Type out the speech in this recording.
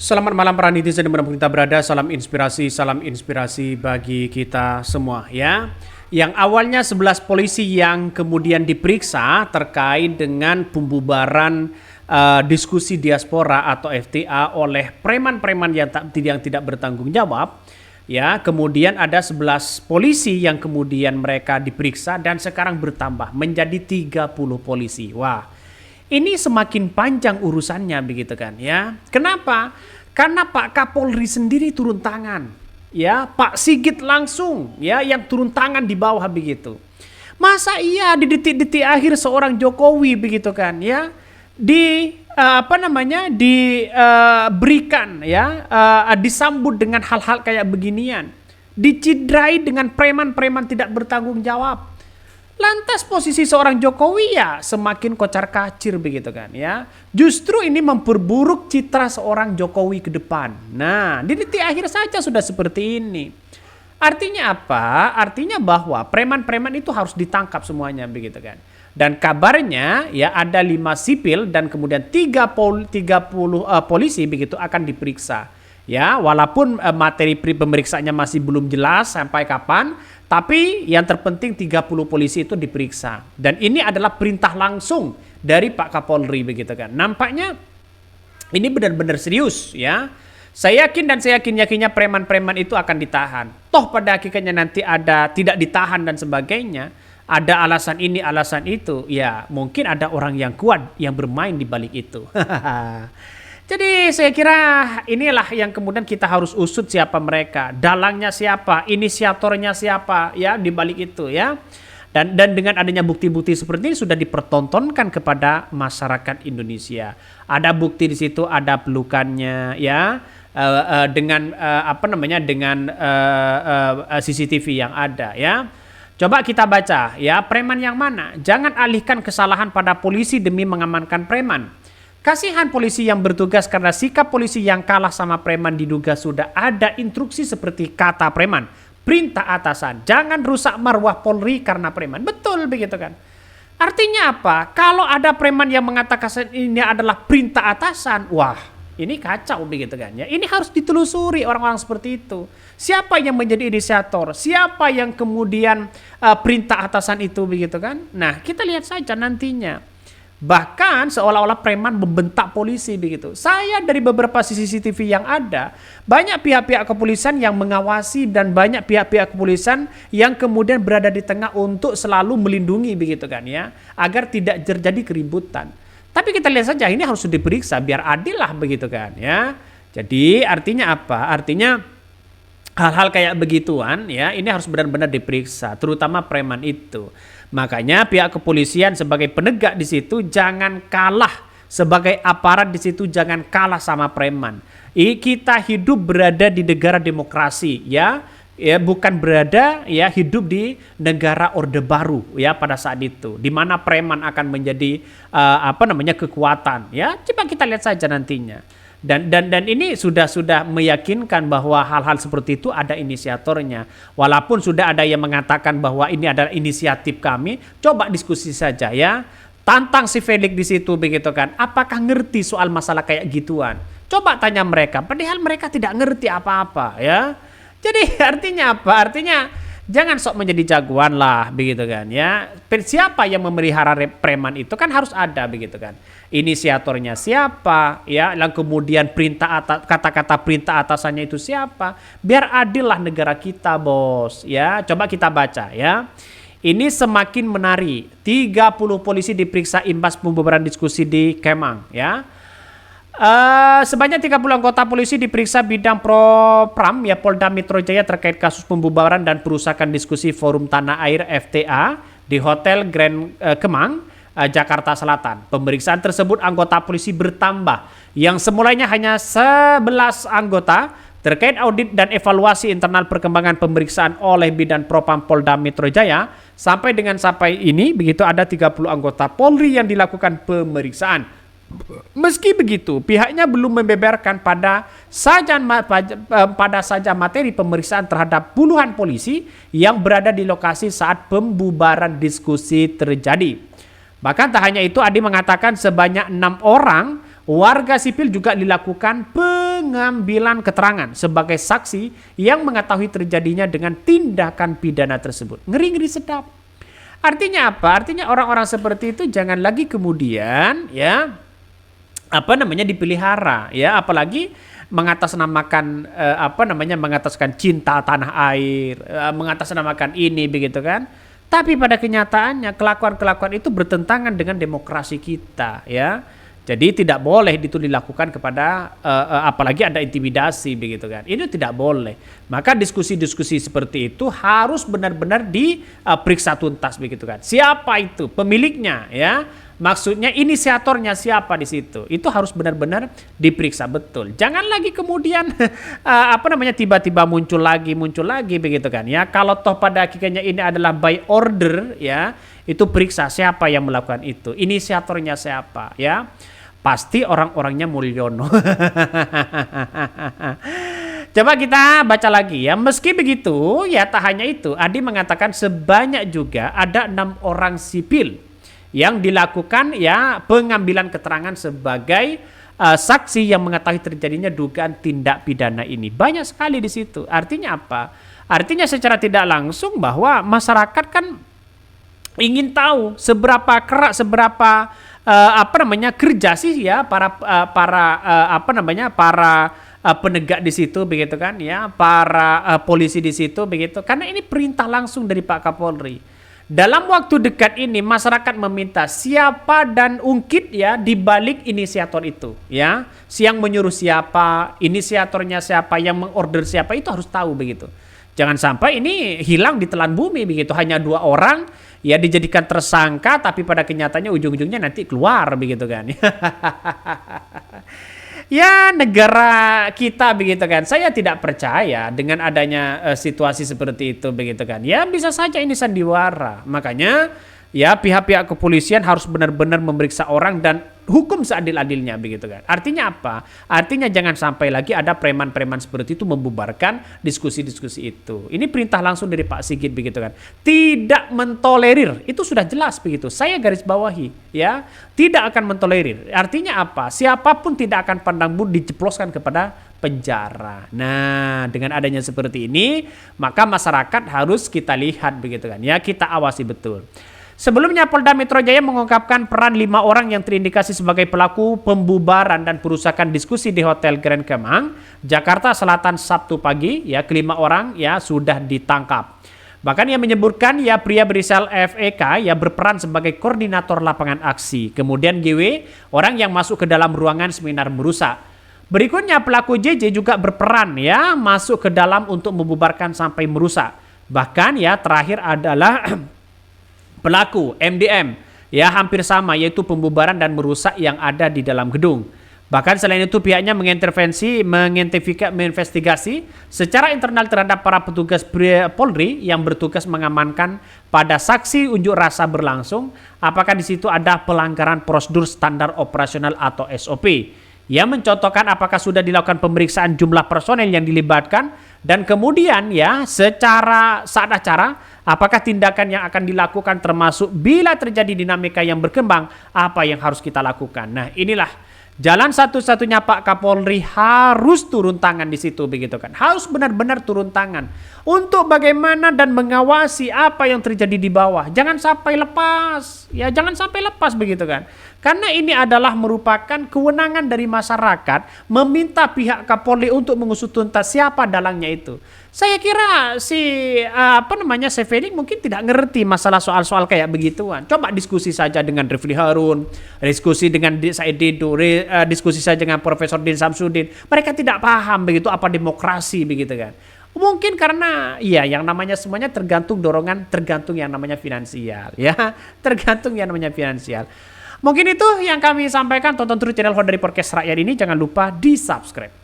Selamat malam para netizen dimanapun kita berada, salam inspirasi bagi kita semua ya. Yang awalnya 11 polisi yang kemudian diperiksa terkait dengan pembubaran diskusi diaspora atau FTA oleh preman-preman yang tidak bertanggung jawab. Ya, kemudian ada 11 polisi yang kemudian mereka diperiksa dan sekarang bertambah menjadi 30 polisi. Wah, ini semakin panjang urusannya begitu kan ya. Kenapa? Karena Pak Kapolri sendiri turun tangan. Ya, Pak Sigit langsung ya yang turun tangan di bawah begitu. Masa iya di detik-detik akhir seorang Jokowi begitu kan ya diberikan ya disambut dengan hal-hal kayak beginian, dicidrai dengan preman-preman tidak bertanggung jawab. Lantas posisi seorang Jokowi ya semakin kocar-kacir begitu kan ya. Justru ini memperburuk citra seorang Jokowi ke depan. Nah, di detik akhir saja sudah seperti ini. Artinya apa? Artinya bahwa preman-preman itu harus ditangkap semuanya begitu kan. Dan kabarnya ya ada 5 sipil dan kemudian 30 polisi begitu akan diperiksa. Ya, walaupun materi pemeriksaannya masih belum jelas sampai kapan, tapi yang terpenting 30 polisi itu diperiksa. Dan ini adalah perintah langsung dari Pak Kapolri begitu kan. Nampaknya ini benar-benar serius ya. Saya yakinnya preman-preman itu akan ditahan. Toh pada hakikatnya nanti ada tidak ditahan dan sebagainya, ada alasan ini, alasan itu. Ya, mungkin ada orang yang kuat yang bermain di balik itu. Jadi saya kira inilah yang kemudian kita harus usut siapa mereka, dalangnya siapa, inisiatornya siapa ya di balik itu ya. Dan dengan adanya bukti-bukti seperti ini sudah dipertontonkan kepada masyarakat Indonesia. Ada bukti di situ, ada pelukannya ya. Dengan CCTV yang ada ya. Coba kita baca ya, preman yang mana? Jangan alihkan kesalahan pada polisi demi mengamankan preman. Kasihan polisi yang bertugas karena sikap polisi yang kalah sama preman diduga sudah ada instruksi seperti kata preman. Perintah atasan, jangan rusak marwah Polri karena preman. Betul begitu kan? Artinya apa? Kalau ada preman yang mengatakan ini adalah perintah atasan, wah ini kacau begitu kan ya. Ini harus ditelusuri orang-orang seperti itu. Siapa yang menjadi inisiator? Siapa yang kemudian perintah atasan itu begitu kan? Nah, kita lihat saja nantinya. Bahkan seolah-olah preman membentak polisi begitu. Saya dari beberapa CCTV yang ada, banyak pihak-pihak kepolisian yang mengawasi dan banyak pihak-pihak kepolisian yang kemudian berada di tengah untuk selalu melindungi begitu kan ya, agar tidak terjadi keributan. Tapi kita lihat saja ini harus diperiksa biar adil lah begitu kan ya. Jadi artinya apa? Artinya hal-hal kayak begituan ya ini harus benar-benar diperiksa, terutama preman itu. Makanya pihak kepolisian sebagai penegak di situ jangan kalah, sebagai aparat di situ jangan kalah sama preman. Kita hidup berada di negara demokrasi ya bukan berada ya hidup di negara Orde Baru ya pada saat itu, di mana preman akan menjadi kekuatan ya. Coba kita lihat saja nantinya. Dan ini sudah meyakinkan bahwa hal-hal seperti itu ada inisiatornya. Walaupun sudah ada yang mengatakan bahwa ini adalah inisiatif kami, coba diskusi saja ya. Tantang si Felix di situ begitu kan. Apakah ngerti soal masalah kayak gituan? Coba tanya mereka, padahal mereka tidak ngerti apa-apa ya. Jadi artinya apa? Artinya jangan sok menjadi jagoan lah begitu kan ya. Siapa yang memelihara preman itu kan harus ada begitu kan. Inisiatornya siapa ya, lalu kemudian kata-kata perintah atasannya itu siapa, biar adil lah negara kita bos ya. Coba kita baca ya, ini semakin menarik. 30 polisi diperiksa imbas pembubaran diskusi di Kemang ya. Sebanyak 30 anggota polisi diperiksa bidang Propram ya Polda Metro Jaya terkait kasus pembubaran dan perusakan diskusi Forum Tanah Air FTA di Hotel Grand Kemang, Jakarta Selatan. Pemeriksaan tersebut anggota polisi bertambah, yang semulanya hanya 11 anggota terkait audit dan evaluasi internal perkembangan pemeriksaan oleh Bidang Propam Polda Metro Jaya sampai ini begitu ada 30 anggota Polri yang dilakukan pemeriksaan. Meski begitu, pihaknya belum membeberkan pada saja materi pemeriksaan terhadap puluhan polisi yang berada di lokasi saat pembubaran diskusi terjadi. Bahkan tak hanya itu, Adi mengatakan sebanyak 6 orang warga sipil juga dilakukan pengambilan keterangan sebagai saksi yang mengetahui terjadinya dengan tindakan pidana tersebut. Ngeri-ngeri sedap. Artinya apa? Artinya orang-orang seperti itu jangan lagi kemudian ya dipelihara ya, apalagi mengatasnamakan mengataskan cinta tanah air, mengatasnamakan ini begitu kan. Tapi pada kenyataannya kelakuan-kelakuan itu bertentangan dengan demokrasi kita ya. Jadi tidak boleh itu dilakukan kepada apalagi ada intimidasi begitu kan. Ini tidak boleh. Maka diskusi-diskusi seperti itu harus benar-benar diperiksa tuntas begitu kan. Siapa itu pemiliknya ya? Maksudnya inisiatornya siapa di situ? Itu harus benar-benar diperiksa betul. Jangan lagi kemudian tiba-tiba muncul lagi begitu kan ya. Kalau toh pada hakikatnya ini adalah by order ya, itu periksa siapa yang melakukan itu, inisiatornya siapa ya. Pasti orang-orangnya Mulyono. Coba kita baca lagi ya. Meski begitu ya, tak hanya itu, Adi mengatakan sebanyak juga ada 6 orang sipil yang dilakukan ya pengambilan keterangan sebagai saksi yang mengetahui terjadinya dugaan tindak pidana ini. Banyak sekali di situ. Artinya apa? Artinya secara tidak langsung bahwa masyarakat kan ingin tahu seberapa keras, seberapa kerja sih ya para penegak di situ begitu kan ya, para polisi di situ begitu, karena ini perintah langsung dari Pak Kapolri. Dalam waktu dekat ini masyarakat meminta siapa dan ungkit ya di balik inisiator itu ya, yang menyuruh siapa, inisiatornya siapa, yang mengorder siapa, itu harus tahu begitu. Jangan sampai ini hilang di telan bumi begitu, hanya 2 orang ya dijadikan tersangka tapi pada kenyataannya ujung-ujungnya nanti keluar begitu kan. Ya negara kita begitu kan. Saya tidak percaya dengan adanya situasi seperti itu begitu kan. Ya bisa saja ini sandiwara. Makanya ya pihak-pihak kepolisian harus benar-benar memeriksa orang dan hukum seadil-adilnya begitu kan. Artinya apa? Artinya jangan sampai lagi ada preman-preman seperti itu membubarkan diskusi-diskusi itu. Ini perintah langsung dari Pak Sigit begitu kan. Tidak mentolerir, itu sudah jelas begitu. Saya garis bawahi ya, tidak akan mentolerir. Artinya apa? Siapapun tidak akan pandang bulu dijeploskan kepada penjara. Nah, dengan adanya seperti ini, maka masyarakat harus kita lihat begitu kan. Ya, kita awasi betul. Sebelumnya Polda Metro Jaya mengungkapkan peran 5 orang yang terindikasi sebagai pelaku pembubaran dan perusakan diskusi di Hotel Grand Kemang, Jakarta Selatan Sabtu pagi. Ya, kelima orang ya sudah ditangkap. Bahkan ia menyebutkan ya pria berinisial FEK ya berperan sebagai koordinator lapangan aksi. Kemudian GW orang yang masuk ke dalam ruangan seminar merusak. Berikutnya pelaku JJ juga berperan ya masuk ke dalam untuk membubarkan sampai merusak. Bahkan ya terakhir adalah pelaku MDM ya hampir sama, yaitu pembubaran dan merusak yang ada di dalam gedung. Bahkan selain itu pihaknya menginvestigasi secara internal terhadap para petugas Polri yang bertugas mengamankan pada saksi unjuk rasa berlangsung, apakah di situ ada pelanggaran prosedur standar operasional atau SOP. Yang mencontohkan apakah sudah dilakukan pemeriksaan jumlah personel yang dilibatkan, dan kemudian ya secara saat acara apakah tindakan yang akan dilakukan, termasuk bila terjadi dinamika yang berkembang apa yang harus kita lakukan. Nah, inilah jalan satu-satunya Pak Kapolri harus turun tangan di situ begitu kan. Harus benar-benar turun tangan untuk bagaimana dan mengawasi apa yang terjadi di bawah. Jangan sampai lepas. Ya, jangan sampai lepas begitu kan. Karena ini adalah merupakan kewenangan dari masyarakat meminta pihak Kapolri untuk mengusut tuntas siapa dalangnya itu. Saya kira Sefedik mungkin tidak ngerti masalah soal-soal kayak begituan. Coba diskusi saja dengan Refli Harun, diskusi dengan Said Didu, diskusi saja dengan Profesor Din Samsudin. Mereka tidak paham begitu apa demokrasi begitu kan. Mungkin karena ya yang namanya semuanya tergantung dorongan, tergantung yang namanya finansial ya. Tergantung yang namanya finansial. Mungkin itu yang kami sampaikan. Tonton terus channel Hot dari Podcast Rakyat ini. Jangan lupa di subscribe.